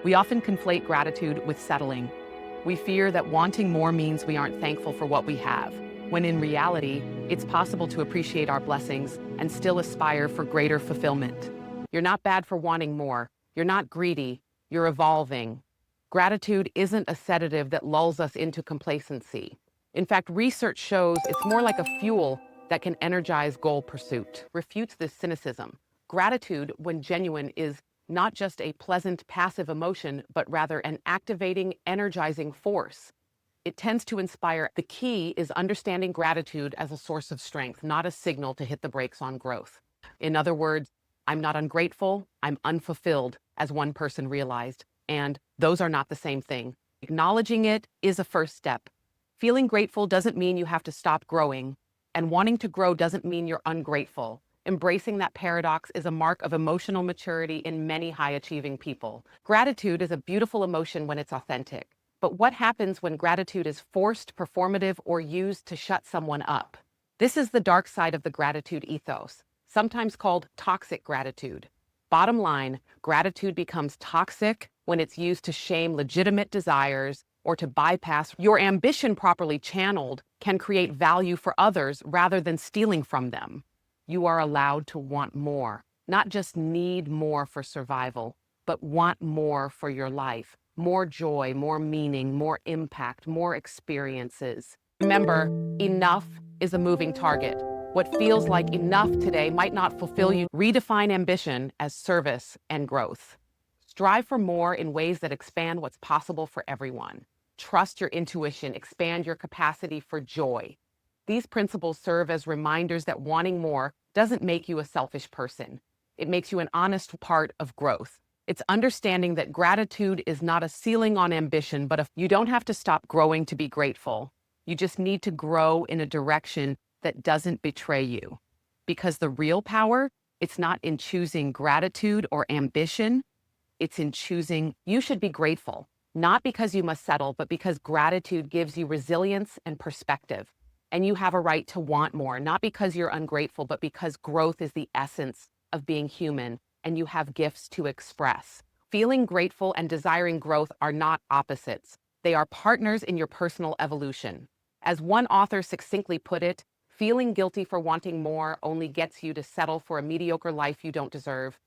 We often conflate gratitude with settling. We fear that wanting more means we aren't thankful for what we have, when in reality, it's possible to appreciate our blessings and still aspire for greater fulfillment. You're not bad for wanting more. You're not greedy. You're evolving. Gratitude isn't a sedative that lulls us into complacency. In fact, research shows it's more like a fuel that can energize goal pursuit. Refutes this cynicism. Gratitude, when genuine, is not just a pleasant, passive emotion, but rather an activating, energizing force. It tends to inspire. The key is understanding gratitude as a source of strength, not a signal to hit the brakes on growth. In other words, I'm not ungrateful, I'm unfulfilled, as one person realized, and those are not the same thing. Acknowledging it is a first step. Feeling grateful doesn't mean you have to stop growing, and wanting to grow doesn't mean you're ungrateful. Embracing that paradox is a mark of emotional maturity in many high-achieving people. Gratitude is a beautiful emotion when it's authentic. But what happens when gratitude is forced, performative, or used to shut someone up? This is the dark side of the gratitude ethos, sometimes called toxic gratitude. Bottom line, gratitude becomes toxic when it's used to shame legitimate desires or to bypass your ambition. Properly channeled can create value for others rather than stealing from them. You are allowed to want more, not just need more for survival, but want more for your life. More joy, more meaning, more impact, more experiences. Remember, enough is a moving target. What feels like enough today might not fulfill you. Redefine ambition as service and growth. Strive for more in ways that expand what's possible for everyone. Trust your intuition, expand your capacity for joy. These principles serve as reminders that wanting more doesn't make you a selfish person. It makes you an honest part of growth. It's understanding that gratitude is not a ceiling on ambition, but you don't have to stop growing to be grateful. You just need to grow in a direction that doesn't betray you. Because the real power, it's not in choosing gratitude or ambition, it's in choosing you should be grateful, not because you must settle, but because gratitude gives you resilience and perspective. And you have a right to want more, not because you're ungrateful, but because growth is the essence of being human, and you have gifts to express. Feeling grateful and desiring growth are not opposites. They are partners in your personal evolution. As one author succinctly put it, feeling guilty for wanting more only gets you to settle for a mediocre life you don't deserve.